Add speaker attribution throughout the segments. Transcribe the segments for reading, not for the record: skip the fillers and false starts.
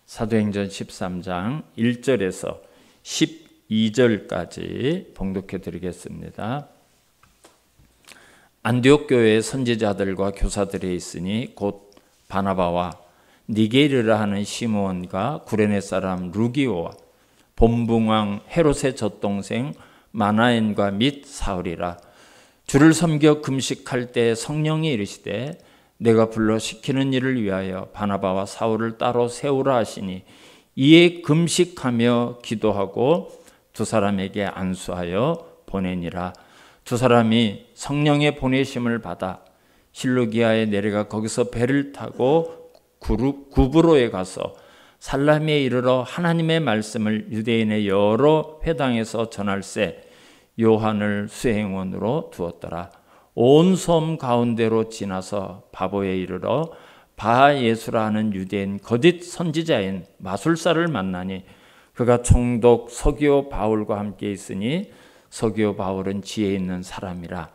Speaker 1: 사도행전 13장 1절에서 12절까지 봉독해 드리겠습니다. 안디옥 교회의 선지자들과 교사들이 있으니 곧 바나바와 니게르라 하는 시므온과 구레네 사람 루기오와 본붕왕 헤롯의 젖동생 마나엔과 및 사울이라. 주를 섬겨 금식할 때 성령이 이르시되 내가 불러 시키는 일을 위하여 바나바와 사울을 따로 세우라 하시니 이에 금식하며 기도하고 두 사람에게 안수하여 보내니라. 두 사람이 성령의 보내심을 받아 실루기아에 내려가 거기서 배를 타고 구브로에 가서 살라미에 이르러 하나님의 말씀을 유대인의 여러 회당에서 전할세 요한을 수행원으로 두었더라. 온 섬 가운데로 지나서 바보에 이르러 바예수라 하는 유대인 거짓 선지자인 마술사를 만나니 그가 총독 서기오 바울과 함께 있으니 서기오 바울은 지혜 있는 사람이라.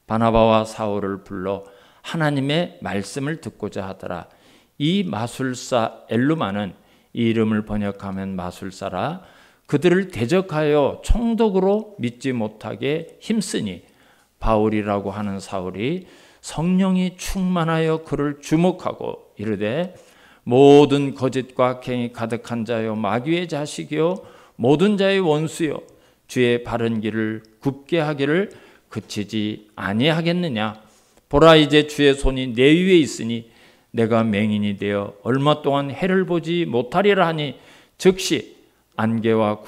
Speaker 1: 바나바와 사울을 불러 하나님의 말씀을 듣고자 하더라. 이 마술사 엘루마는 이 이름을 번역하면 마술사라. 그들을 대적하여 총독으로 믿지 못하게 힘쓰니 바울이라고 하는 사울이 성령이 충만하여 그를 주목하고 이르되 모든 거짓과 악행이 가득한 자요 마귀의 자식이요 모든 자의 원수요 주의 바른 길을 굽게 하기를 그치지 아니하겠느냐. 보라 이제 주의 손이 내 위에 있으니 내가 맹인이 되어 얼마 동안 해를 보지 못하리라 하니 즉시 안개와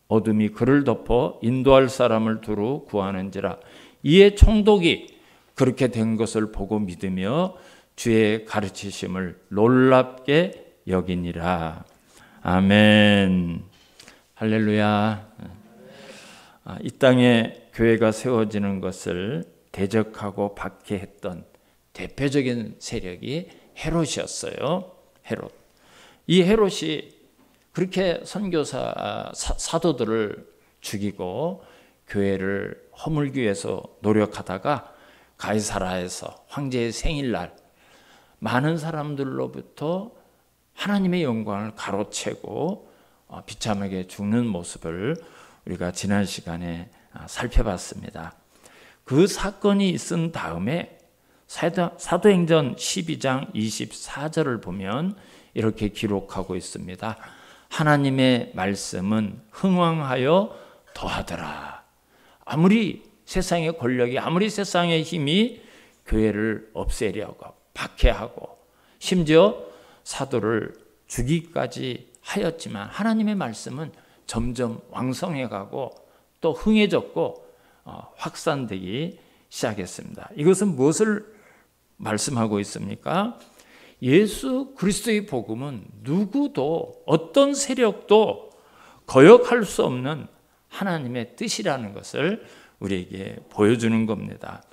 Speaker 1: 어둠이 그를 덮어 인도할 사람을 두루 구하는지라. 이에 총독이 그렇게 된 것을 보고 믿으며 주의 가르치심을 놀랍게 여기니라. 아멘. 할렐루야. 이 땅에 교회가 세워지는 것을 대적하고 박해했던 대표적인 세력이 헤롯이었어요. 헤롯. 이 헤롯이 그렇게 선교사 사도들을 죽이고 교회를 허물기 위해서 노력하다가 가이사라에서 황제의 생일날 많은 사람들로부터 하나님의 영광을 가로채고 비참하게 죽는 모습을 우리가 지난 시간에 살펴봤습니다. 그 사건이 있은 다음에 사도행전 12장 24절을 보면 이렇게 기록하고 있습니다. 하나님의 말씀은 흥왕하여 더하더라. 아무리 세상의 권력이 아무리 세상의 힘이 교회를 없애려고 박해하고 심지어 사도를 죽이기까지 하였지만 하나님의 말씀은 점점 왕성해가고 또 흥해졌고 확산되기 시작했습니다. 이것은 무엇을 말씀하고 있습니까? 예수 그리스도의 복음은 누구도 어떤 세력도 거역할 수 없는 하나님의 뜻이라는 것을 우리에게 보여주는 겁니다.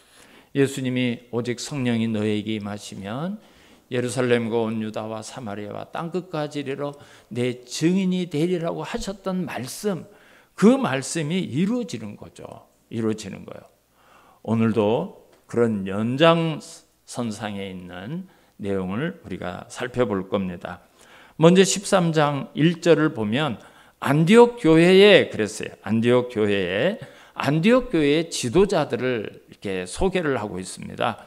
Speaker 1: 예수님이 오직 성령이 너에게 임하시면 예루살렘과 온 유다와 사마리아와 땅끝까지 이르러 내 증인이 되리라고 하셨던 말씀, 그 말씀이 이루어지는 거죠. 이루어지는 거예요. 오늘도 그런 연장선상에 있는 내용을 우리가 살펴볼 겁니다. 먼저 13장 1절을 보면 안디옥 교회에 그랬어요. 안디옥 교회의 지도자들을 이렇게 소개를 하고 있습니다.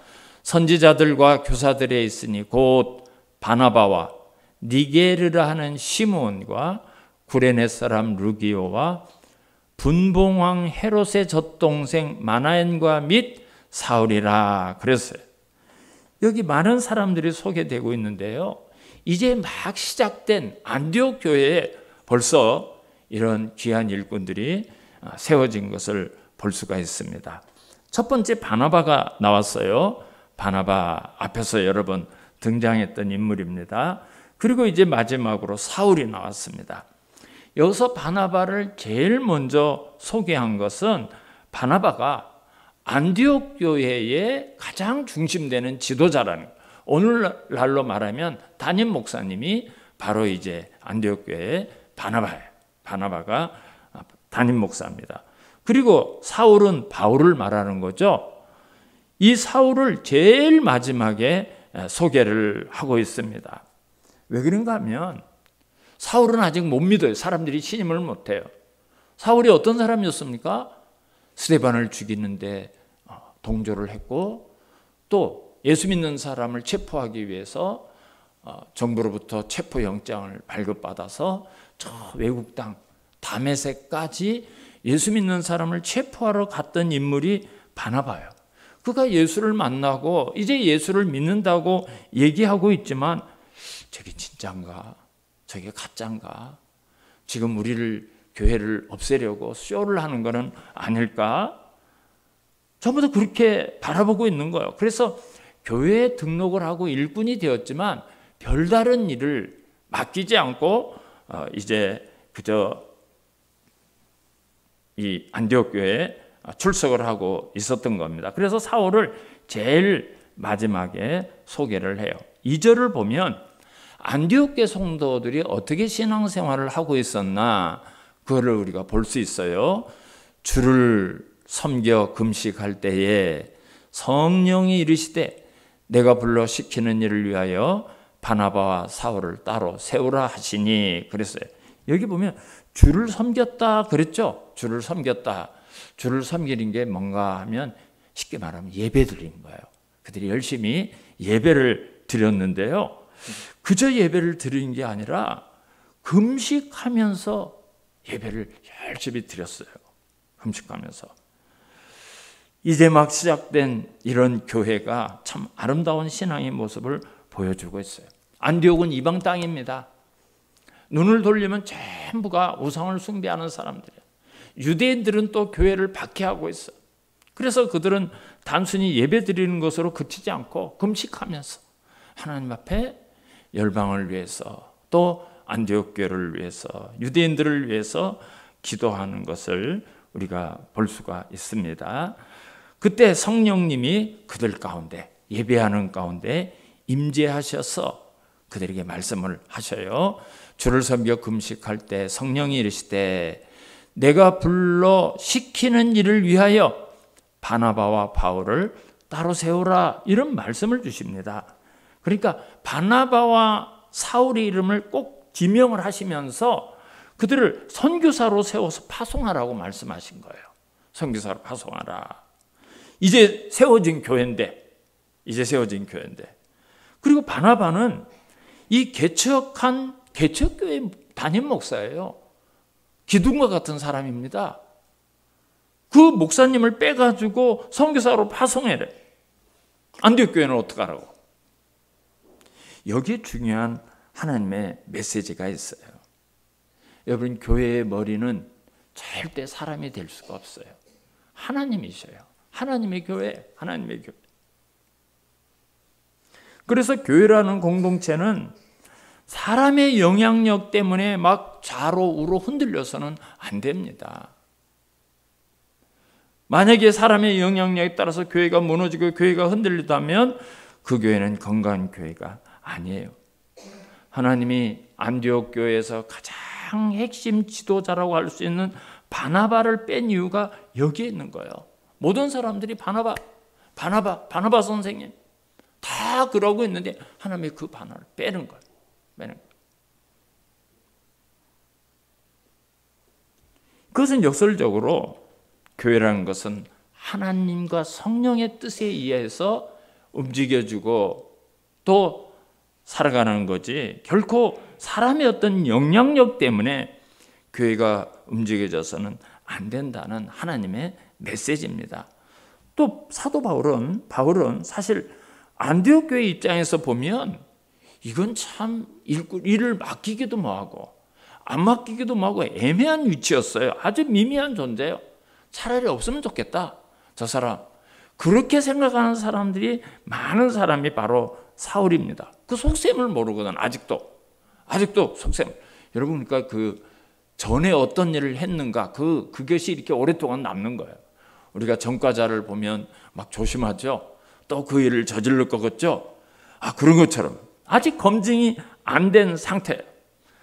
Speaker 1: 선지자들과 교사들에 있으니 곧 바나바와 니게르라 하는 시므온과 구레네 사람 루기오와 분봉왕 헤롯의 젖동생 마나엔과 및 사울이라 그랬어요. 여기 많은 사람들이 소개되고 있는데요. 이제 막 시작된 안디옥 교회에 벌써 이런 귀한 일꾼들이 세워진 것을 볼 수가 있습니다. 첫 번째 바나바가 나왔어요. 바나바 앞에서 여러 번 등장했던 인물입니다. 그리고 이제 마지막으로 사울이 나왔습니다. 여기서 바나바를 제일 먼저 소개한 것은 바나바가 안디옥 교회의 가장 중심되는 지도자라는 거예요. 오늘날로 말하면 담임 목사님이 바로 이제 안디옥 교회의 바나바예요. 바나바가 담임 목사입니다. 그리고 사울은 바울을 말하는 거죠. 이 사울을 제일 마지막에 소개를 하고 있습니다. 왜 그런가 하면 사울은 아직 못 믿어요. 사람들이 신임을 못해요. 사울이 어떤 사람이었습니까? 스데반을 죽이는데 동조를 했고, 또 예수 믿는 사람을 체포하기 위해서 정부로부터 체포영장을 발급받아서 저 외국 땅 다메섹까지 예수 믿는 사람을 체포하러 갔던 인물이 바나바예요. 그가 예수를 만나고 이제 예수를 믿는다고 얘기하고 있지만 저게 진짠가? 저게 가짠가? 지금 우리를 교회를 없애려고 쇼를 하는 것은 아닐까? 전부 다 그렇게 바라보고 있는 거예요. 그래서 교회에 등록을 하고 일꾼이 되었지만 별다른 일을 맡기지 않고 이제 그저 이 안디옥 교회에 출석을 하고 있었던 겁니다. 그래서 사울을 제일 마지막에 소개를 해요. 2절을 보면 안디옥 교회 성도들이 어떻게 신앙생활을 하고 있었나 그거를 우리가 볼 수 있어요. 주를 섬겨 금식할 때에 성령이 이르시되 내가 불러 시키는 일을 위하여 바나바와 사울을 따로 세우라 하시니 그랬어요. 여기 보면 주를 섬겼다 그랬죠. 주를 섬겼다. 주를 섬기는 게 뭔가 하면 쉽게 말하면 예배 드리는 거예요. 그들이 열심히 예배를 드렸는데요. 그저 예배를 드리는 게 아니라 금식하면서 예배를 열심히 드렸어요. 금식하면서. 이제 막 시작된 이런 교회가 참 아름다운 신앙의 모습을 보여주고 있어요. 안디옥은 이방 땅입니다. 눈을 돌리면 전부가 우상을 숭배하는 사람들이에요. 유대인들은 또 교회를 박해하고 있어요. 그래서 그들은 단순히 예배 드리는 것으로 그치지 않고 금식하면서 하나님 앞에 열방을 위해서 또 안디옥 교회를 위해서 유대인들을 위해서 기도하는 것을 우리가 볼 수가 있습니다. 그때 성령님이 그들 가운데 예배하는 가운데 임재하셔서 그들에게 말씀을 하셔요. 주를 섬겨 금식할 때 성령이 이르시되 내가 불러 시키는 일을 위하여 바나바와 바울을 따로 세우라 이런 말씀을 주십니다. 그러니까 바나바와 사울의 이름을 꼭 지명을 하시면서 그들을 선교사로 세워서 파송하라고 말씀하신 거예요. 선교사로 파송하라. 이제 세워진 교회인데 그리고 바나바는 이 개척한 개척교회 담임 목사예요. 기둥과 같은 사람입니다. 그 목사님을 빼가지고 선교사로 파송해래. 안디옥 교회는 어떡하라고? 여기에 중요한 하나님의 메시지가 있어요. 여러분, 교회의 머리는 절대 사람이 될 수가 없어요. 하나님이셔요. 하나님의 교회, 하나님의 교회. 그래서 교회라는 공동체는 사람의 영향력 때문에 막 좌로 우로 흔들려서는 안 됩니다. 만약에 사람의 영향력에 따라서 교회가 무너지고 교회가 흔들리다면 그 교회는 건강한 교회가 아니에요. 하나님이 안디옥 교회에서 가장 핵심 지도자라고 할 수 있는 바나바를 뺀 이유가 여기에 있는 거예요. 모든 사람들이 바나바 선생님 다 그러고 있는데 하나님이 그 바나바를 빼는 거예요. 그것은 역설적으로 교회라는 것은 하나님과 성령의 뜻에 의해서 움직여주고 또 살아가는 거지 결코 사람의 어떤 영향력 때문에 교회가 움직여져서는 안 된다는 하나님의 메시지입니다. 또 사도 바울은 사실 안디옥 교회 입장에서 보면 이건 참 일을 맡기기도 뭐하고 안 맡기기도 뭐하고 애매한 위치였어요. 아주 미미한 존재예요. 차라리 없으면 좋겠다. 저 사람. 그렇게 생각하는 사람들이 많은 사람이 바로 사울입니다. 그 속셈을 모르거든. 아직도 속셈. 여러분, 그러니까 그 전에 어떤 일을 했는가 그것이 이렇게 오랫동안 남는 거예요. 우리가 전과자를 보면 막 조심하죠. 또 그 일을 저지를 것 같죠. 그런 것처럼 아직 검증이 안 된 상태예요.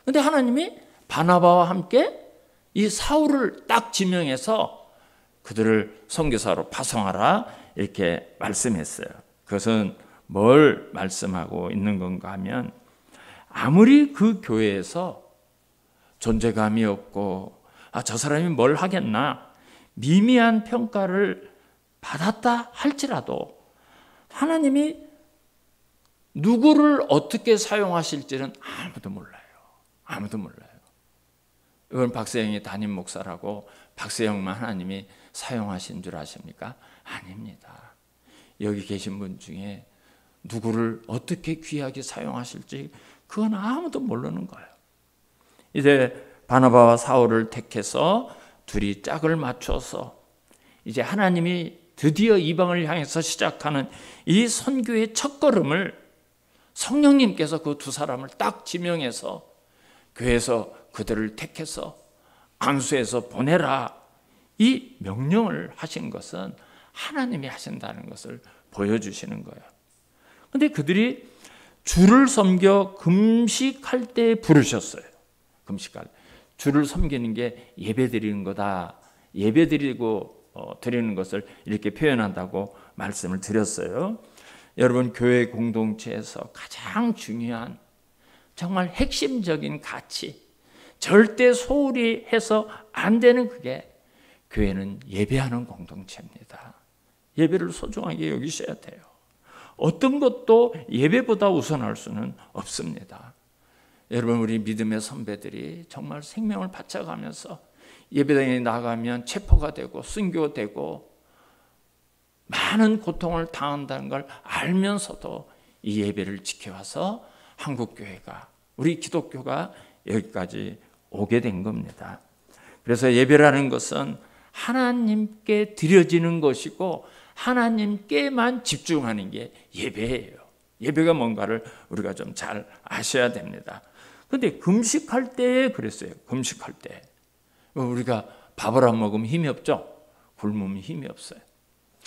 Speaker 1: 그런데 하나님이 바나바와 함께 이 사울을 딱 지명해서 그들을 선교사로 파송하라 이렇게 말씀했어요. 그것은 뭘 말씀하고 있는 건가 하면 아무리 그 교회에서 존재감이 없고 저 사람이 뭘 하겠나 미미한 평가를 받았다 할지라도 하나님이 누구를 어떻게 사용하실지는 아무도 몰라요. 아무도 몰라요. 이건 박세영이 담임 목사라고 박세영만 하나님이 사용하신 줄 아십니까? 아닙니다. 여기 계신 분 중에 누구를 어떻게 귀하게 사용하실지 그건 아무도 모르는 거예요. 이제 바나바와 사울을 택해서 둘이 짝을 맞춰서 이제 하나님이 드디어 이방을 향해서 시작하는 이 선교의 첫걸음을 성령님께서 그 두 사람을 딱 지명해서 교회에서 그들을 택해서 안수해서 보내라 이 명령을 하신 것은 하나님이 하신다는 것을 보여주시는 거예요. 그런데 그들이 주를 섬겨 금식할 때 부르셨어요. 금식할 때. 주를 섬기는 게 예배 드리는 거다. 예배 드리고 드리는 것을 이렇게 표현한다고 말씀을 드렸어요. 여러분 교회 공동체에서 가장 중요한 정말 핵심적인 가치 절대 소홀히 해서 안 되는 그게 교회는 예배하는 공동체입니다. 예배를 소중하게 여기셔야 돼요. 어떤 것도 예배보다 우선할 수는 없습니다. 여러분 우리 믿음의 선배들이 정말 생명을 바쳐가면서 예배당에 나가면 체포가 되고 순교되고 많은 고통을 당한다는 걸 알면서도 이 예배를 지켜와서 한국교회가 우리 기독교가 여기까지 오게 된 겁니다. 그래서 예배라는 것은 하나님께 드려지는 것이고 하나님께만 집중하는 게 예배예요. 예배가 뭔가를 우리가 좀 잘 아셔야 됩니다. 그런데 금식할 때 그랬어요. 금식할 때 우리가 밥을 안 먹으면 힘이 없죠. 굶으면 힘이 없어요.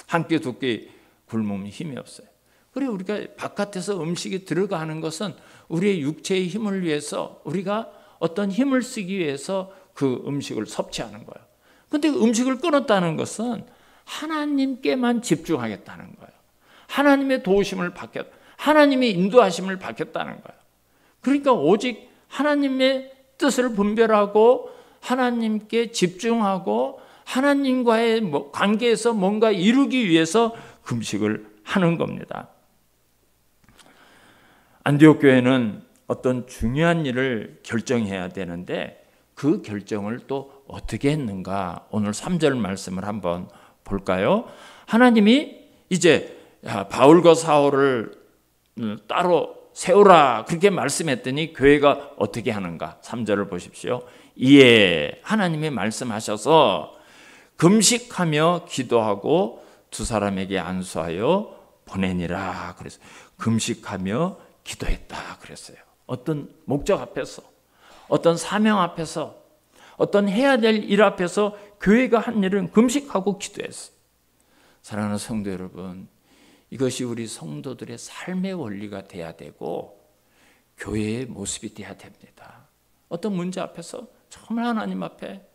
Speaker 1: 한 끼 두 끼 굶으면 힘이 없어요. 그래 우리가 바깥에서 음식이 들어가는 것은 우리의 육체의 힘을 위해서 우리가 어떤 힘을 쓰기 위해서 그 음식을 섭취하는 거예요. 그런데 음식을 끊었다는 것은 하나님께만 집중하겠다는 거예요. 하나님의 도우심을 받겠다. 하나님의 인도하심을 받겠다는 거예요. 그러니까 오직 하나님의 뜻을 분별하고 하나님께 집중하고 하나님과의 관계에서 뭔가 이루기 위해서 금식을 하는 겁니다. 안디옥 교회는 어떤 중요한 일을 결정해야 되는데 그 결정을 또 어떻게 했는가? 오늘 3절 말씀을 한번 볼까요? 하나님이 이제 바울과 사울을 따로 세우라 그렇게 말씀했더니 교회가 어떻게 하는가? 3절을 보십시오. 이에 하나님이 말씀하셔서 금식하며 기도하고 두 사람에게 안수하여 보내니라. 그래서 금식하며 기도했다 그랬어요. 어떤 목적 앞에서, 어떤 사명 앞에서, 어떤 해야 될 일 앞에서 교회가 한 일은 금식하고 기도했어요. 사랑하는 성도 여러분, 이것이 우리 성도들의 삶의 원리가 돼야 되고 교회의 모습이 돼야 됩니다. 어떤 문제 앞에서 정말 하나님 앞에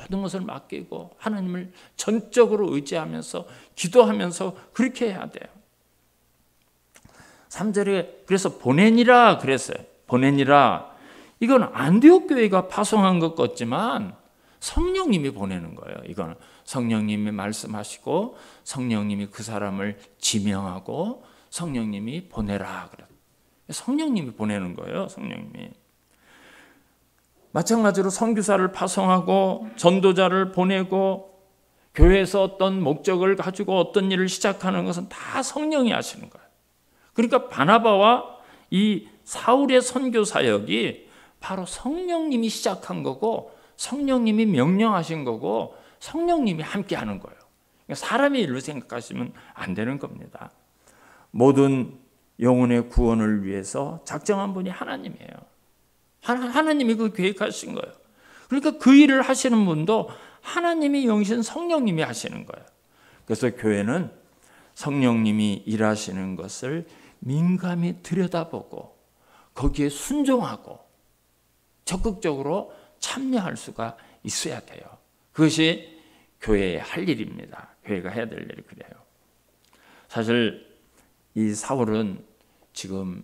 Speaker 1: 모든 것을 맡기고 하나님을 전적으로 의지하면서 기도하면서 그렇게 해야 돼요. 3절에 그래서 보내니라 그랬어요. 보내니라. 이건 안디옥 교회가 파송한 것 같지만 성령님이 보내는 거예요. 이건 성령님이 말씀하시고 성령님이 그 사람을 지명하고 성령님이 보내라 그래요. 성령님이 보내는 거예요. 성령님이. 마찬가지로 선교사를 파송하고 전도자를 보내고 교회에서 어떤 목적을 가지고 어떤 일을 시작하는 것은 다 성령이 하시는 거예요. 그러니까 바나바와 이 사울의 선교 사역이 바로 성령님이 시작한 거고 성령님이 명령하신 거고 성령님이 함께 하는 거예요. 그러니까 사람의 일로 생각하시면 안 되는 겁니다. 모든 영혼의 구원을 위해서 작정한 분이 하나님이에요. 하나님이 그 계획하신 거예요. 그러니까 그 일을 하시는 분도 하나님이 영신 성령님이 하시는 거예요. 그래서 교회는 성령님이 일하시는 것을 민감히 들여다보고 거기에 순종하고 적극적으로 참여할 수가 있어야 돼요. 그것이 교회의 할 일입니다. 교회가 해야 될 일이 그래요. 사실 이 사울은 지금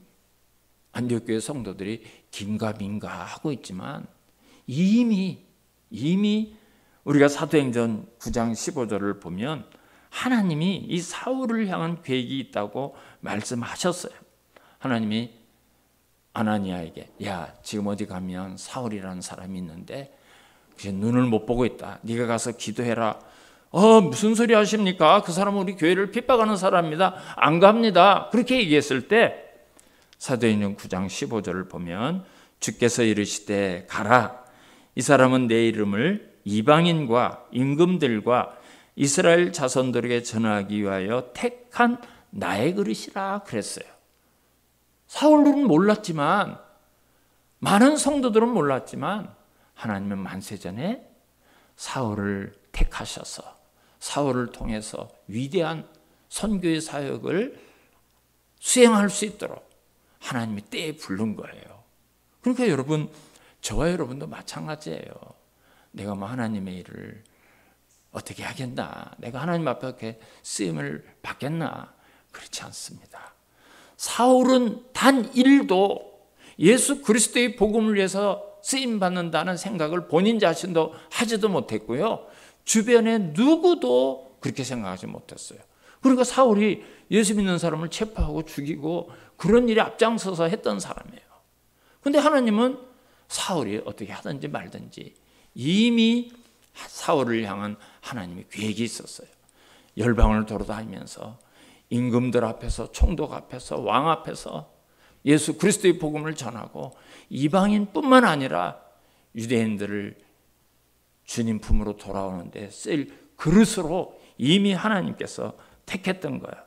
Speaker 1: 안디옥 교회 성도들이 긴가민가 하고 있지만 이미 우리가 사도행전 9장 15절을 보면 하나님이 이 사울을 향한 계획이 있다고 말씀하셨어요. 하나님이 아나니아에게 야, 지금 어디 가면 사울이라는 사람이 있는데 눈을 못 보고 있다. 네가 가서 기도해라. 무슨 소리 하십니까? 그 사람은 우리 교회를 핍박하는 사람입니다. 안 갑니다. 그렇게 얘기했을 때 사도행전 9장 15절을 보면 주께서 이르시되 가라. 이 사람은 내 이름을 이방인과 임금들과 이스라엘 자손들에게 전하기 위하여 택한 나의 그릇이라 그랬어요. 사울은 몰랐지만, 많은 성도들은 몰랐지만 하나님은 만세전에 사울을 택하셔서 사울을 통해서 위대한 선교의 사역을 수행할 수 있도록 하나님이 때에 부른 거예요. 그러니까 여러분, 저와 여러분도 마찬가지예요. 내가 하나님의 일을 어떻게 하겠나? 내가 하나님 앞에 이렇게 쓰임을 받겠나? 그렇지 않습니다. 사울은 단 1도 예수 그리스도의 복음을 위해서 쓰임 받는다는 생각을 본인 자신도 하지도 못했고요. 주변에 누구도 그렇게 생각하지 못했어요. 그러니까 사울이 예수 믿는 사람을 체포하고 죽이고 그런 일에 앞장서서 했던 사람이에요. 그런데 하나님은 사울이 어떻게 하든지 말든지 이미 사울을 향한 하나님의 계획이 있었어요. 열방을 돌아다니면서 임금들 앞에서, 총독 앞에서, 왕 앞에서 예수 그리스도의 복음을 전하고 이방인뿐만 아니라 유대인들을 주님 품으로 돌아오는데 쓸 그릇으로 이미 하나님께서 택했던 거예요.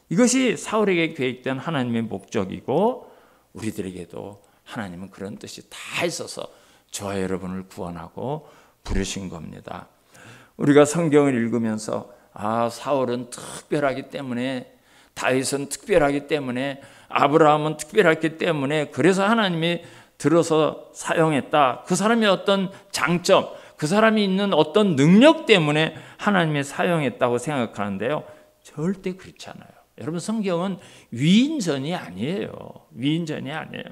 Speaker 1: 이것이 사울에게 계획된 하나님의 목적이고 우리들에게도 하나님은 그런 뜻이 다 있어서 저와 여러분을 구원하고 부르신 겁니다. 우리가 성경을 읽으면서 사울은 특별하기 때문에, 다윗은 특별하기 때문에, 아브라함은 특별했기 때문에 그래서 하나님이 들어서 사용했다. 그 사람의 어떤 장점, 그 사람이 있는 어떤 능력 때문에 하나님이 사용했다고 생각하는데요. 절대 그렇지 않아요. 여러분, 성경은 위인전이 아니에요. 위인전이 아니에요.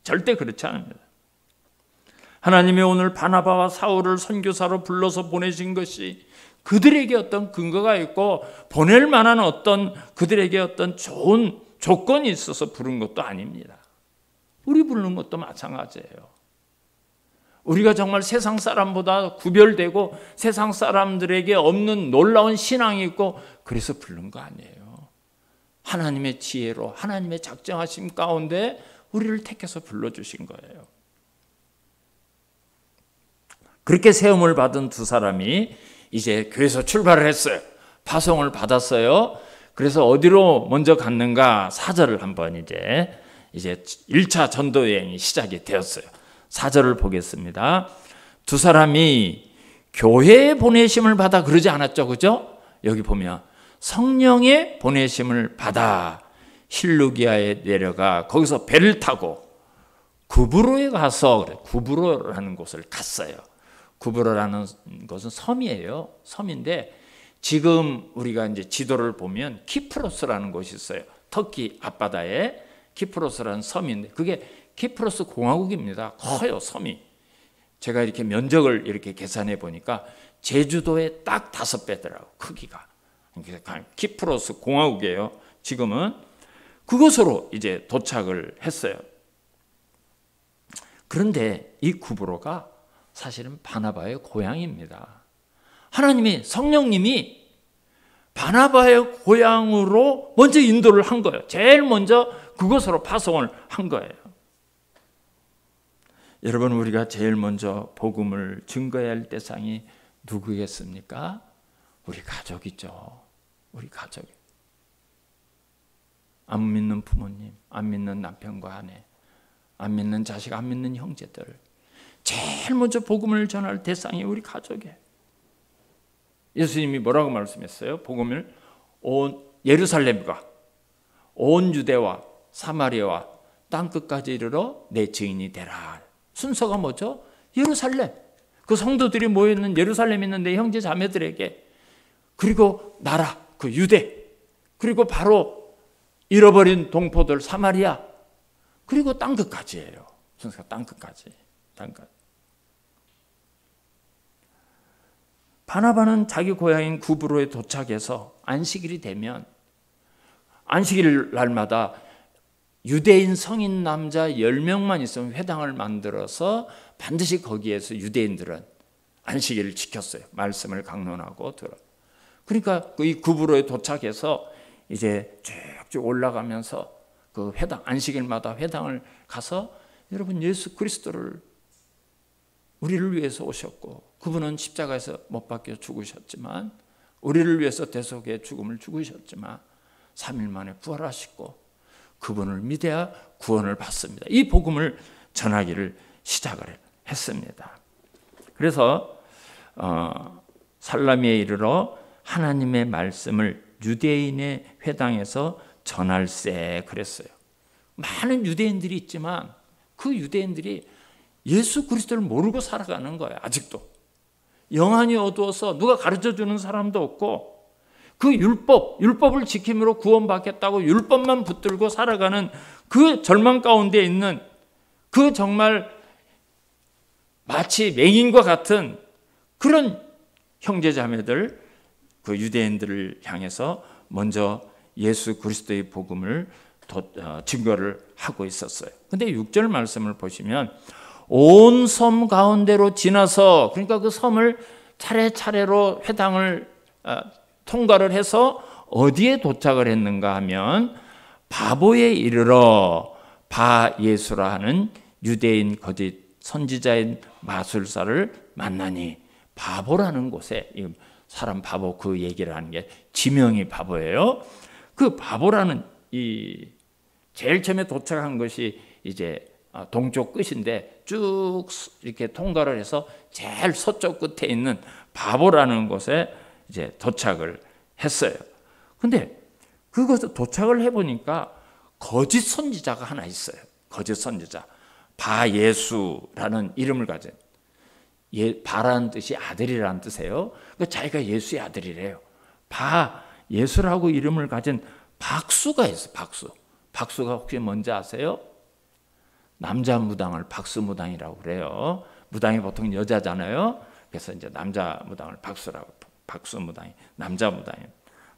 Speaker 1: 절대 그렇지 않습니다. 하나님이 오늘 바나바와 사울을 선교사로 불러서 보내신 것이 그들에게 어떤 근거가 있고 보낼 만한 어떤 그들에게 어떤 좋은 조건이 있어서 부른 것도 아닙니다. 우리 부르는 것도 마찬가지예요. 우리가 정말 세상 사람보다 구별되고 세상 사람들에게 없는 놀라운 신앙이 있고 그래서 부른 거 아니에요. 하나님의 지혜로 하나님의 작정하심 가운데 우리를 택해서 불러주신 거예요. 그렇게 세움을 받은 두 사람이 이제 교회에서 출발을 했어요. 파송을 받았어요. 그래서 어디로 먼저 갔는가? 4절을 한번 이제 1차 전도 여행이 시작이 되었어요. 4절을 보겠습니다. 두 사람이 교회에 보내심을 받아 그러지 않았죠, 그죠? 여기 보면 성령의 보내심을 받아 실루기아에 내려가 거기서 배를 타고 구브로에 가서 구브로라는 곳을 갔어요. 구브로라는 것은 섬이에요. 섬인데 지금 우리가 이제 지도를 보면 키프로스라는 곳이 있어요. 터키 앞바다에 키프로스라는 섬인데 그게 키프로스 공화국입니다. 커요, 섬이. 제가 이렇게 면적을 이렇게 계산해 보니까 제주도의 딱 5배더라고, 크기가. 키프로스 공화국이에요. 지금은 그곳으로 이제 도착을 했어요. 그런데 이 구브로가 사실은 바나바의 고향입니다. 하나님이, 성령님이 바나바의 고향으로 먼저 인도를 한 거예요. 제일 먼저 그곳으로 파송을 한 거예요. 여러분, 우리가 제일 먼저 복음을 증거해야 할 대상이 누구겠습니까? 우리 가족이죠. 우리 가족. 안 믿는 부모님, 안 믿는 남편과 아내, 안 믿는 자식, 안 믿는 형제들. 제일 먼저 복음을 전할 대상이 우리 가족이에요. 예수님이 뭐라고 말씀했어요? 복음을 온 예루살렘과 온 유대와 사마리아와 땅끝까지 이르러 내 증인이 되라. 순서가 뭐죠? 예루살렘. 그 성도들이 모여있는 예루살렘에 있는 내 형제 자매들에게, 그리고 나라, 그 유대, 그리고 바로 잃어버린 동포들 사마리아, 그리고 땅끝까지예요. 순서가 땅끝까지. 바나바는 자기 고향인 구브로에 도착해서 안식일이 되면 안식일 날마다 유대인 성인 남자 10명만 있으면 회당을 만들어서 반드시 거기에서 유대인들은 안식일을 지켰어요. 말씀을 강론하고 들어. 그러니까 이 구브로에 도착해서 이제 쭉쭉 올라가면서 그 회당, 안식일마다 회당을 가서 여러분 예수 그리스도를 우리를 위해서 오셨고 그분은 십자가에서 못 박혀 죽으셨지만 우리를 위해서 대속의 죽음을 죽으셨지만 3일 만에 부활하시고 그분을 믿어야 구원을 받습니다. 이 복음을 전하기를 시작을 했습니다. 그래서 살라미에 이르러 하나님의 말씀을 유대인의 회당에서 전할세 그랬어요. 많은 유대인들이 있지만 그 유대인들이 예수 그리스도를 모르고 살아가는 거예요. 아직도 영안이 어두워서 누가 가르쳐주는 사람도 없고 그 율법을 지킴으로 구원받겠다고 율법만 붙들고 살아가는 그 절망 가운데 있는 그 정말 마치 맹인과 같은 그런 형제자매들, 그 유대인들을 향해서 먼저 예수 그리스도의 복음을 증거를 하고 있었어요. 근데 6절 말씀을 보시면 온 섬 가운데로 지나서, 그러니까 그 섬을 차례차례로 회당을 통과를 해서 어디에 도착을 했는가 하면 바보에 이르러 바 예수라 하는 유대인 거짓 선지자인 마술사를 만나니, 바보라는 곳에, 사람 바보 그 얘기를 하는 게 지명이 바보예요. 그 바보라는 이 제일 처음에 도착한 것이 이제 동쪽 끝인데 쭉 이렇게 통과를 해서 제일 서쪽 끝에 있는 바보라는 곳에 이제 도착을 했어요. 근데 그곳에 도착을 해보니까 거짓 선지자가 하나 있어요. 거짓 선지자. 바예수라는 이름을 가진, 바라는 뜻이 아들이라는 뜻이에요. 그러니까 자기가 예수의 아들이래요. 바예수라고 이름을 가진 박수가 있어요. 박수가 혹시 뭔지 아세요? 남자 무당을 박수무당이라고 그래요. 무당이 보통 여자잖아요. 그래서 이제 남자 무당을 박수라고, 박수무당이 남자 무당이에요.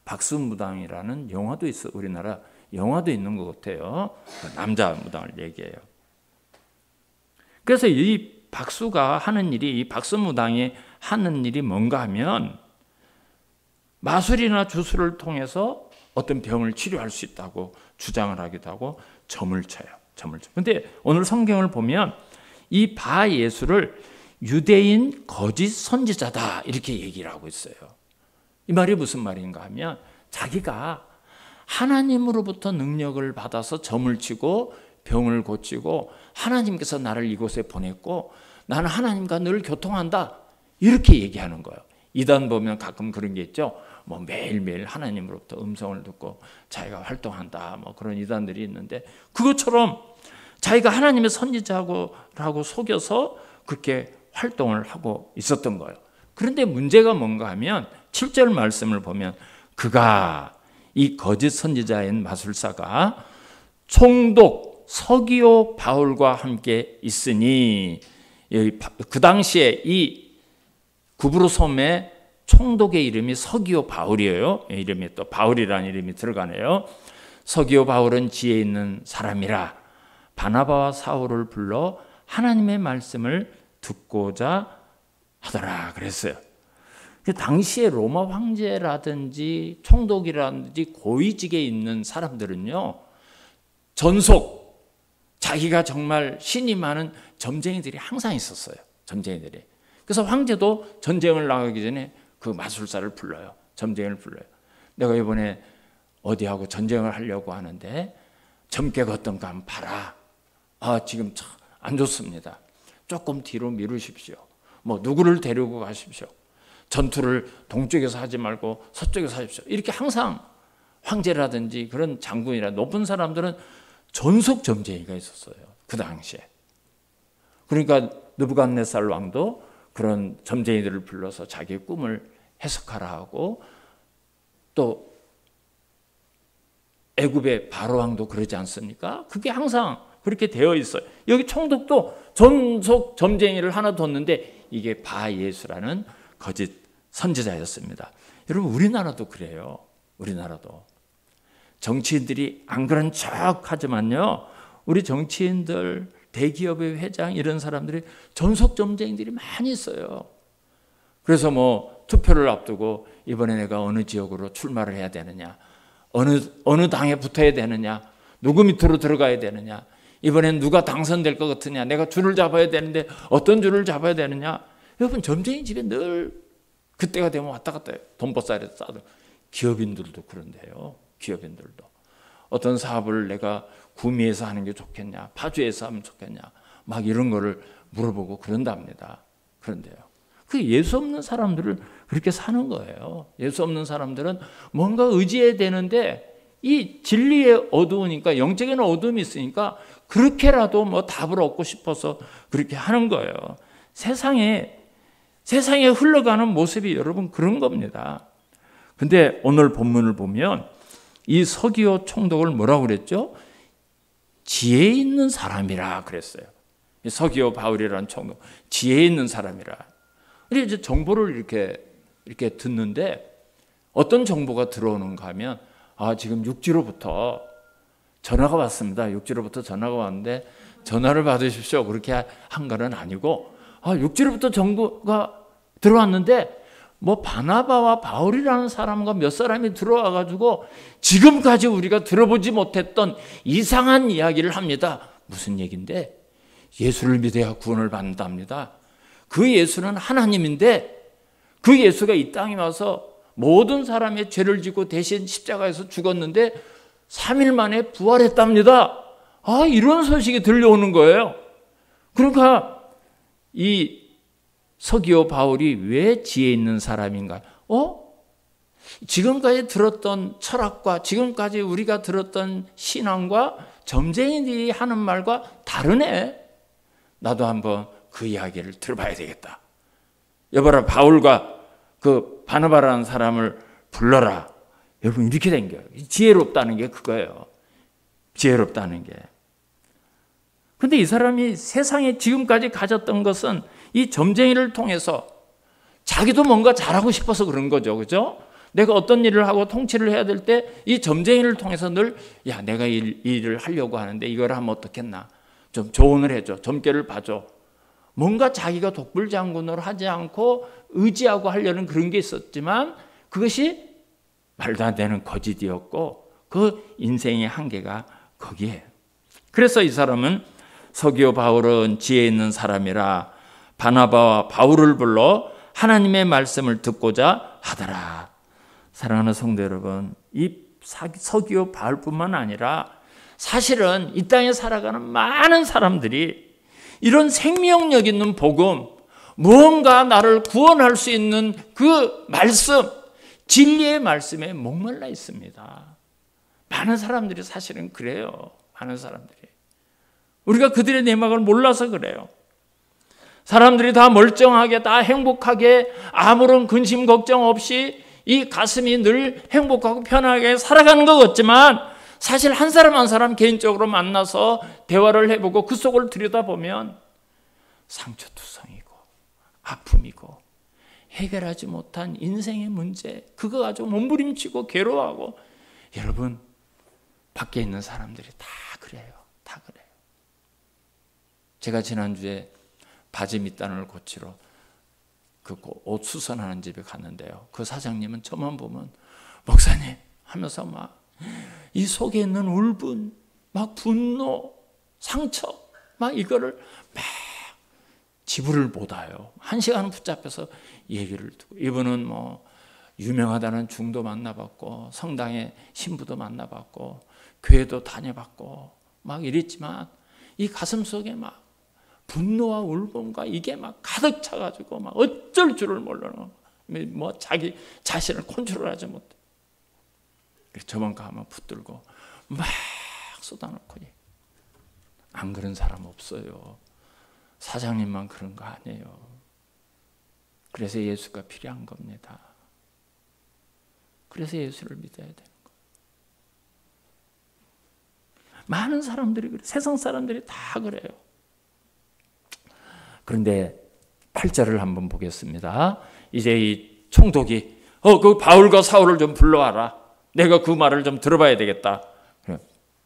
Speaker 1: 박수무당이라는 영화도 있어. 우리나라 영화도 있는 것 같아요. 남자 무당을 얘기해요. 그래서 이 박수가 하는 일이, 이 박수무당이 하는 일이 뭔가 하면 마술이나 주술을 통해서 어떤 병을 치료할 수 있다고 주장을 하기도 하고 점을 쳐요. 그런데 오늘 성경을 보면 이 바예수를 유대인 거짓 선지자다 이렇게 얘기를 하고 있어요. 이 말이 무슨 말인가 하면 자기가 하나님으로부터 능력을 받아서 점을 치고 병을 고치고 하나님께서 나를 이곳에 보냈고 나는 하나님과 늘 교통한다 이렇게 얘기하는 거예요. 이단 보면 가끔 그런 게 있죠. 뭐 매일매일 하나님으로부터 음성을 듣고 자기가 활동한다 뭐 그런 이단들이 있는데, 그것처럼 자기가 하나님의 선지자라고 속여서 그렇게 활동을 하고 있었던 거예요. 그런데 문제가 뭔가 하면 7절 말씀을 보면 그가, 이 거짓 선지자인 마술사가 총독 서기오 바울과 함께 있으니, 그 당시에 이 구브로 섬의 총독의 이름이 서기오 바울이에요. 이름이 또 바울이라는 이름이 들어가네요. 서기오 바울은 지혜 있는 사람이라 바나바와 사울을 불러 하나님의 말씀을 듣고자 하더라 그랬어요. 당시에 로마 황제라든지 총독이라든지 고위직에 있는 사람들은요, 전속 자기가 정말 신이 많은 점쟁이들이 항상 있었어요. 점쟁이들이. 그래서 황제도 전쟁을 나가기 전에 그 마술사를 불러요. 점쟁이를 불러요. 내가 이번에 어디하고 전쟁을 하려고 하는데 점괘가 어떤가 한번 봐라. 지금 참 안 좋습니다. 조금 뒤로 미루십시오. 뭐 누구를 데리고 가십시오. 전투를 동쪽에서 하지 말고 서쪽에서 하십시오. 이렇게 항상 황제라든지 그런 장군이나 높은 사람들은 전속 점쟁이가 있었어요. 그 당시에. 그러니까 느부갓네살 왕도 그런 점쟁이들을 불러서 자기의 꿈을 해석하라 하고, 또 애굽의 바로 왕도 그러지 않습니까? 그게 항상 그렇게 되어 있어요. 여기 총독도 전속 점쟁이를 하나 뒀는데 이게 바예수라는 거짓 선지자였습니다. 여러분 우리나라도 그래요. 우리나라도 정치인들이 안 그런 척하지만요, 우리 정치인들, 대기업의 회장 이런 사람들이 전속 점쟁이들이 많이 있어요. 그래서 뭐 투표를 앞두고 이번에 내가 어느 지역으로 출마를 해야 되느냐, 어느 당에 붙어야 되느냐, 누구 밑으로 들어가야 되느냐, 이번엔 누가 당선될 것 같으냐, 내가 줄을 잡아야 되는데 어떤 줄을 잡아야 되느냐. 여러분 점쟁이 집에 늘 그때가 되면 왔다 갔다 해요. 돈보살에 싸도. 기업인들도 그런데요. 기업인들도 어떤 사업을 내가 구미에서 하는 게 좋겠냐, 파주에서 하면 좋겠냐, 막 이런 거를 물어보고 그런답니다. 그런데요, 그 예수 없는 사람들을 그렇게 사는 거예요. 예수 없는 사람들은 뭔가 의지해야 되는데 이 진리에 어두우니까, 영적인 어둠이 있으니까 그렇게라도 뭐 답을 얻고 싶어서 그렇게 하는 거예요. 세상에 흘러가는 모습이 여러분 그런 겁니다. 근데 오늘 본문을 보면 이 서기오 총독을 뭐라고 그랬죠? 지혜 있는 사람이라 그랬어요. 서기오 바울이라는 총독, 지혜 있는 사람이라. 이제 정보를 이렇게 듣는데 어떤 정보가 들어오는가 하면, 지금 육지로부터 전화가 왔습니다. 육지로부터 전화가 왔는데 전화를 받으십시오. 그렇게 한 건 아니고, 육지로부터 정보가 들어왔는데 뭐 바나바와 바울이라는 사람과 몇 사람이 들어와 가지고 지금까지 우리가 들어보지 못했던 이상한 이야기를 합니다. 무슨 얘기인데? 예수를 믿어야 구원을 받는답니다. 그 예수는 하나님인데 그 예수가 이 땅에 와서 모든 사람의 죄를 지고 대신 십자가에서 죽었는데 3일 만에 부활했답니다. 이런 소식이 들려오는 거예요. 그러니까 이 서기오 바울이 왜 지혜 있는 사람인가? 지금까지 들었던 철학과 지금까지 우리가 들었던 신앙과 점쟁이들이 하는 말과 다르네. 나도 한번 그 이야기를 들어봐야 되겠다. 여봐라, 바울과 그 바나바라는 사람을 불러라. 여러분 이렇게 된 거예요. 지혜롭다는 게 그거예요. 지혜롭다는 게. 근데 이 사람이 세상에 지금까지 가졌던 것은 이 점쟁이를 통해서 자기도 뭔가 잘하고 싶어서 그런 거죠. 그죠? 내가 어떤 일을 하고 통치를 해야 될 때 이 점쟁이를 통해서 늘, 내가 이 일을 하려고 하는데 이걸 하면 어떻겠나. 좀 조언을 해줘. 점괘를 봐줘. 뭔가 자기가 독불장군으로 하지 않고 의지하고 하려는 그런 게 있었지만 그것이 말도 안 되는 거짓이었고 그 인생의 한계가 거기에. 그래서 이 사람은 서기오 바울은 지혜 있는 사람이라 바나바와 바울을 불러 하나님의 말씀을 듣고자 하더라. 사랑하는 성도 여러분, 이 서기오 바울뿐만 아니라 사실은 이 땅에 살아가는 많은 사람들이 이런 생명력 있는 복음, 무언가 나를 구원할 수 있는 그 말씀, 진리의 말씀에 목말라 있습니다. 많은 사람들이 사실은 그래요. 많은 사람들이. 우리가 그들의 내막을 몰라서 그래요. 사람들이 다 멀쩡하게, 다 행복하게, 아무런 근심 걱정 없이 이 가슴이 늘 행복하고 편하게 살아가는 것 같지만 사실 한 사람 한 사람 개인적으로 만나서 대화를 해보고 그 속을 들여다보면 상처투성이고 아픔이고 해결하지 못한 인생의 문제, 그거 가지고 몸부림치고 괴로워하고. 여러분 밖에 있는 사람들이 다 그래요. 다 그래요. 제가 지난주에 바지 밑단을 고치러 그 옷 수선하는 집에 갔는데요. 그 사장님은 저만 보면 목사님 하면서 막 이 속에 있는 울분, 막 분노, 상처, 막 이거를 막 지불을 못해요. 1시간 붙잡혀서 얘기를 듣고, 이분은 뭐 유명하다는 중도 만나봤고 성당의 신부도 만나봤고 교회도 다녀봤고 막 이랬지만 이 가슴 속에 막 분노와 울분과 이게 막 가득 차가지고 막 어쩔 줄을 몰라. 뭐 자기 자신을 컨트롤하지 못해. 저만 가면 붙들고 막 쏟아놓고. 안 그런 사람 없어요. 사장님만 그런 거 아니에요. 그래서 예수가 필요한 겁니다. 그래서 예수를 믿어야 되는 거예요. 많은 사람들이 그래요. 세상 사람들이 다 그래요. 그런데 8절을 한번 보겠습니다. 이제 이 총독이 그 바울과 사울을 좀 불러와라. 내가 그 말을 좀 들어봐야 되겠다.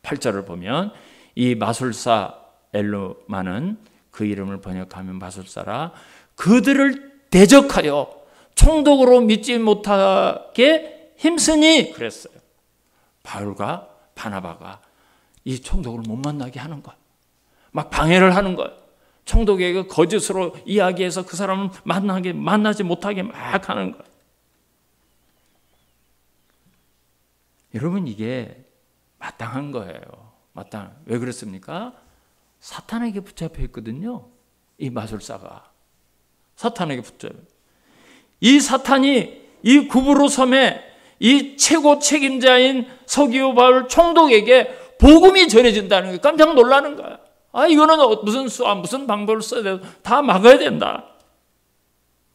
Speaker 1: 8절을 보면 이 마술사 엘루마는 그 이름을 번역하면 마술사라 그들을 대적하여 총독으로 믿지 못하게 힘쓰니 그랬어요. 바울과 바나바가 이 총독을 못 만나게 하는 거야. 막 방해를 하는 거야. 총독에게 거짓으로 이야기해서 그 사람을 만나지 못하게 막 하는 거야. 여러분 이게 마땅한 거예요. 왜 그렇습니까? 사탄에게 붙잡혀 있거든요. 이 마술사가. 사탄에게 붙잡혀. 이 사탄이 이 구브로 섬에 이 최고 책임자인 서기오 바울 총독에게 복음이 전해진다는 게 깜짝 놀라는 거야. 이거는 무슨 수와 무슨 방법을 써야 돼도 다 막아야 된다.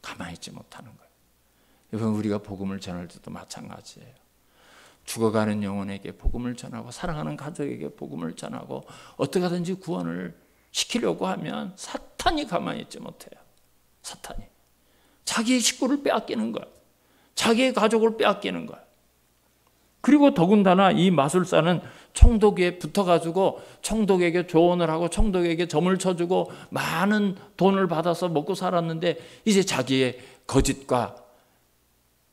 Speaker 1: 가만히 있지 못하는 거예요. 여러분 우리가 복음을 전할 때도 마찬가지예요. 죽어가는 영혼에게 복음을 전하고 사랑하는 가족에게 복음을 전하고 어떻게 하든지 구원을 시키려고 하면 사탄이 가만히 있지 못해요. 사탄이. 자기의 식구를 빼앗기는 거야. 자기의 가족을 빼앗기는 거야. 그리고 더군다나 이 마술사는 총독에 붙어가지고 총독에게 조언을 하고 총독에게 점을 쳐주고 많은 돈을 받아서 먹고 살았는데 이제 자기의 거짓과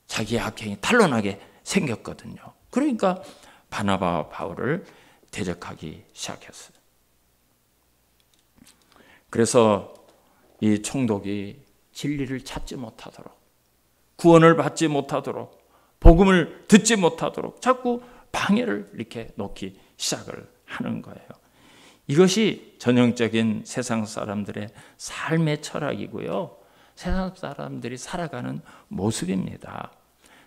Speaker 1: 자기의 악행이 탄로나게 생겼거든요. 그러니까 바나바와 바울을 대적하기 시작했어요. 그래서 이 총독이 진리를 찾지 못하도록 구원을 받지 못하도록 복음을 듣지 못하도록 자꾸 방해를 이렇게 놓기 시작을 하는 거예요. 이것이 전형적인 세상 사람들의 삶의 철학이고요. 세상 사람들이 살아가는 모습입니다.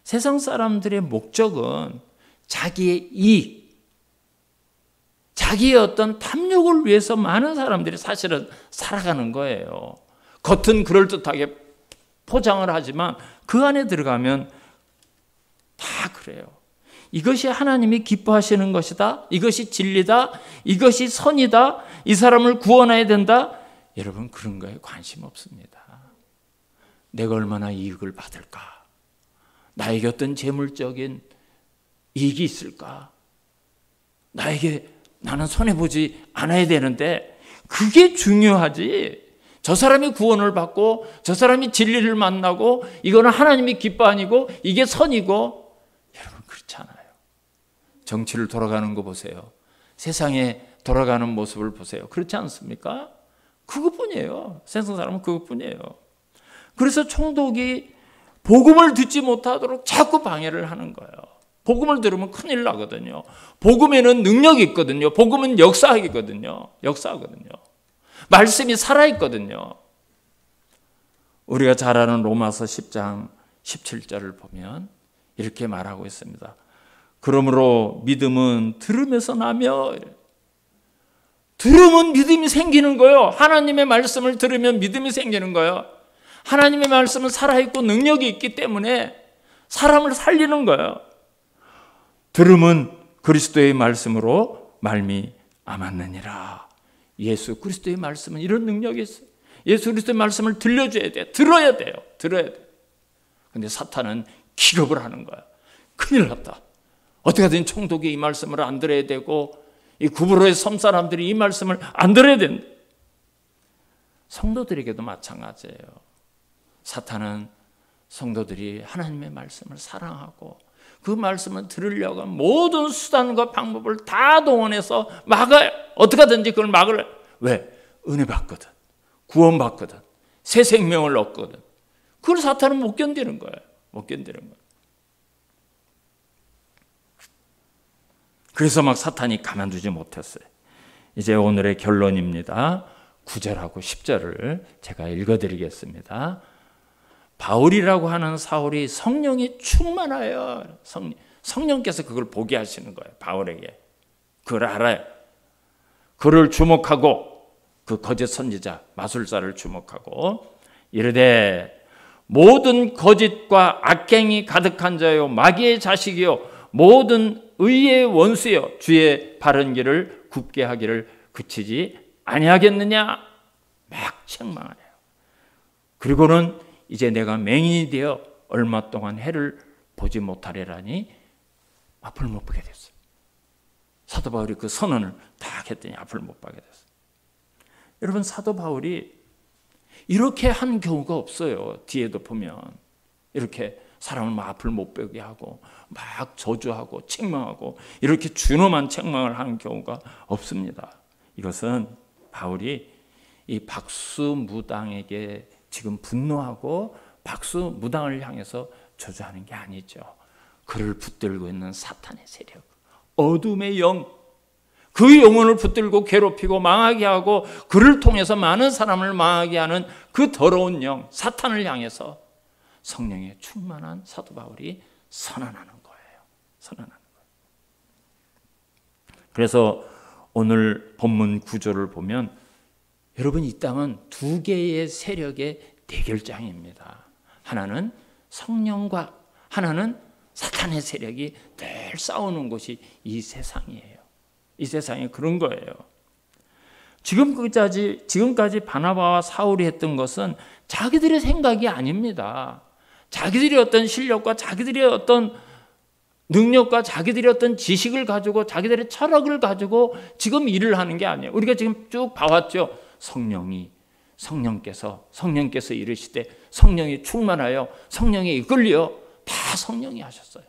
Speaker 1: 세상 사람들의 목적은 자기의 이익, 자기의 어떤 탐욕을 위해서 많은 사람들이 사실은 살아가는 거예요. 겉은 그럴듯하게 포장을 하지만 그 안에 들어가면 다 그래요. 이것이 하나님이 기뻐하시는 것이다. 이것이 진리다. 이것이 선이다. 이 사람을 구원해야 된다. 여러분 그런 거에 관심 없습니다. 내가 얼마나 이익을 받을까? 나에게 어떤 재물적인 이익이 있을까? 나는 손해보지 않아야 되는데 그게 중요하지. 저 사람이 구원을 받고 저 사람이 진리를 만나고 이거는 하나님이 기뻐 아니고 이게 선이고 여러분 그렇지 않아요. 정치를 돌아가는 거 보세요. 세상에 돌아가는 모습을 보세요. 그렇지 않습니까? 그것뿐이에요. 세상 사람은 그것뿐이에요. 그래서 총독이 복음을 듣지 못하도록 자꾸 방해를 하는 거예요. 복음을 들으면 큰일 나거든요. 복음에는 능력이 있거든요. 복음은 역사하거든요. 말씀이 살아있거든요. 우리가 잘 아는 로마서 10장 17절을 보면 이렇게 말하고 있습니다. 그러므로 믿음은 들음에서 나며 들으면 믿음이 생기는 거예요. 하나님의 말씀을 들으면 믿음이 생기는 거예요. 하나님의 말씀은 살아있고 능력이 있기 때문에 사람을 살리는 거예요. 들음은 그리스도의 말씀으로 말미암았느니라. 예수 그리스도의 말씀은 이런 능력이 있어요. 예수 그리스도의 말씀을 들려줘야 돼요. 들어야 돼요. 그런데 사탄은 기겁을 하는 거야. 큰일 났다. 어떻게 하든 총독이 이 말씀을 안 들어야 되고 이 구브로의 섬 사람들이 이 말씀을 안 들어야 된다. 성도들에게도 마찬가지예요. 사탄은 성도들이 하나님의 말씀을 사랑하고 그 말씀을 들으려고 모든 수단과 방법을 다 동원해서 막아요. 어떻게 하든지 그걸 막으려. 왜? 은혜 받거든. 구원 받거든. 새 생명을 얻거든. 그걸 사탄은 못 견디는 거예요. 그래서 막 사탄이 가만두지 못했어요. 이제 오늘의 결론입니다. 9절하고 10절을 제가 읽어드리겠습니다. 바울이라고 하는 사울이 성령이 충만하여 성령께서 그걸 보게 하시는 거예요. 바울에게. 그걸 알아요. 그를 주목하고 그 거짓 선지자 마술사를 주목하고 이르되 모든 거짓과 악행이 가득한 자요 마귀의 자식이요 모든 의의 원수여 주의 바른 길을 굽게 하기를 그치지 아니하겠느냐 막 책망해요. 그리고는 이제 내가 맹인이 되어 얼마 동안 해를 보지 못하리라니 앞을 못 보게 됐어요. 사도 바울이 그 선언을 딱 했더니 앞을 못 보게 됐어요. 여러분, 사도 바울이 이렇게 한 경우가 없어요. 뒤에도 보면 이렇게 사람을 막 앞을 못 보게 하고 막 저주하고 책망하고 이렇게 준엄한 책망을 하는 경우가 없습니다. 이것은 바울이 이 박수무당에게 지금 분노하고 박수무당을 향해서 저주하는 게 아니죠. 그를 붙들고 있는 사탄의 세력, 어둠의 영, 그 영혼을 붙들고 괴롭히고 망하게 하고 그를 통해서 많은 사람을 망하게 하는 그 더러운 영, 사탄을 향해서 성령에 충만한 사도 바울이 선언하는 거예요. 선언하는 거예요. 그래서 오늘 본문 구조를 보면 여러분, 이 땅은 두 개의 세력의 대결장입니다. 하나는 성령과 하나는 사탄의 세력이 늘 싸우는 곳이 이 세상이에요. 이 세상이 그런 거예요. 지금까지 바나바와 사울이 했던 것은 자기들의 생각이 아닙니다. 자기들의 어떤 실력과 자기들의 어떤 능력과 자기들의 어떤 지식을 가지고 자기들의 철학을 가지고 지금 일을 하는 게 아니에요. 우리가 지금 쭉 봐왔죠. 성령께서 이르시되 성령이 충만하여 성령에 이끌려, 다 성령이 하셨어요.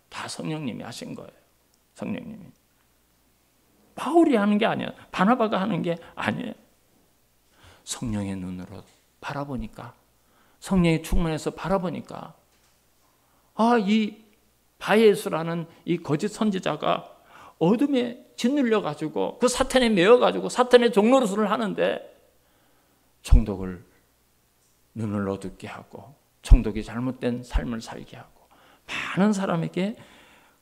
Speaker 1: 다 성령님이 하신 거예요. 성령님이. 바울이 하는 게 아니에요. 바나바가 하는 게 아니에요. 성령의 눈으로 바라보니까, 성령이 충만해서 바라보니까, 이 바예수라는 이 거짓 선지자가 어둠에 짓눌려 가지고 그 사탄에 매여 가지고 사탄의 종노릇을 하는데 총독을 눈을 어둡게 하고 총독이 잘못된 삶을 살게 하고 많은 사람에게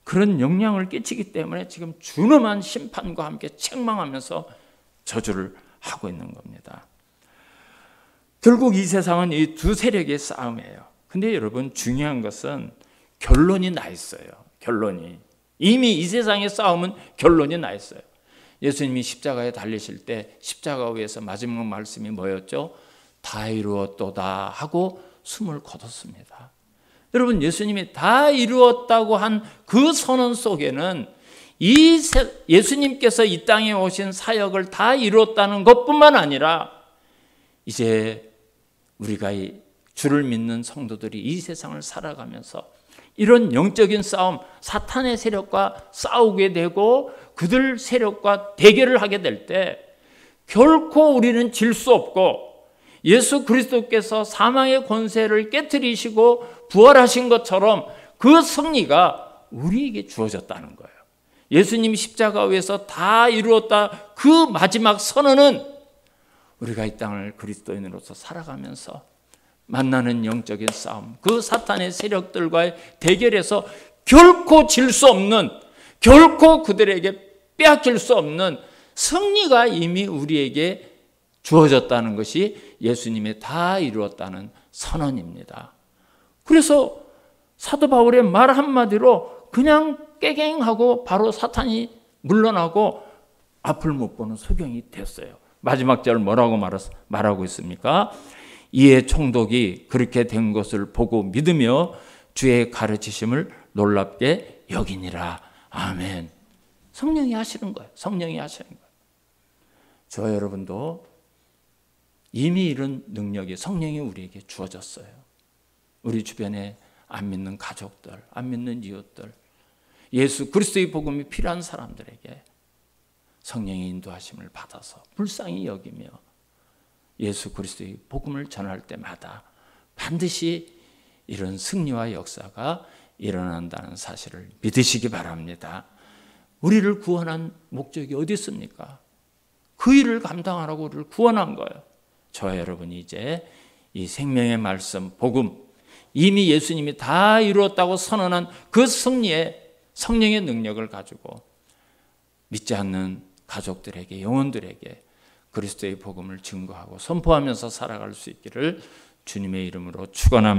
Speaker 1: 그런 영향을 끼치기 때문에 지금 준엄한 심판과 함께 책망하면서 저주를 하고 있는 겁니다. 결국 이 세상은 이 두 세력의 싸움이에요. 근데 여러분, 중요한 것은 결론이 나 있어요. 결론이. 이미 이 세상의 싸움은 결론이 나 있어요. 예수님이 십자가에 달리실 때 십자가 위에서 마지막 말씀이 뭐였죠? 다 이루었도다 하고 숨을 거뒀습니다. 여러분, 예수님이 다 이루었다고 한 그 선언 속에는 예수님께서 이 땅에 오신 사역을 다 이루었다는 것뿐만 아니라 이제 우리가 주를 믿는 성도들이 이 세상을 살아가면서 이런 영적인 싸움, 사탄의 세력과 싸우게 되고 그들 세력과 대결을 하게 될 때 결코 우리는 질 수 없고, 예수 그리스도께서 사망의 권세를 깨트리시고 부활하신 것처럼 그 승리가 우리에게 주어졌다는 거예요. 예수님이 십자가 위에서 다 이루었다, 그 마지막 선언은 우리가 이 땅을 그리스도인으로서 살아가면서 만나는 영적인 싸움, 그 사탄의 세력들과의 대결에서 결코 질 수 없는, 결코 그들에게 빼앗길 수 없는 승리가 이미 우리에게 주어졌다는 것이 예수님이 다 이루었다는 선언입니다. 그래서 사도 바울의 말 한마디로 그냥 깨갱하고 바로 사탄이 물러나고 앞을 못 보는 소경이 됐어요. 마지막 절 뭐라고 말하고 있습니까? 이에 총독이 그렇게 된 것을 보고 믿으며 주의 가르치심을 놀랍게 여기니라. 아멘. 성령이 하시는 거예요. 성령이 하시는 거예요. 저 여러분도 이미 이런 능력이, 성령이 우리에게 주어졌어요. 우리 주변에 안 믿는 가족들, 안 믿는 이웃들, 예수 그리스도의 복음이 필요한 사람들에게 성령의 인도하심을 받아서 불쌍히 여기며 예수 그리스도의 복음을 전할 때마다 반드시 이런 승리와 역사가 일어난다는 사실을 믿으시기 바랍니다. 우리를 구원한 목적이 어디 있습니까? 그 일을 감당하라고 우리를 구원한 거예요. 저와 여러분이 이제 이 생명의 말씀, 복음, 이미 예수님이 다 이루었다고 선언한 그 승리의 성령의 능력을 가지고 믿지 않는 가족들에게, 영혼들에게 그리스도의 복음을 증거하고 선포하면서 살아갈 수 있기를 주님의 이름으로 축원합니다.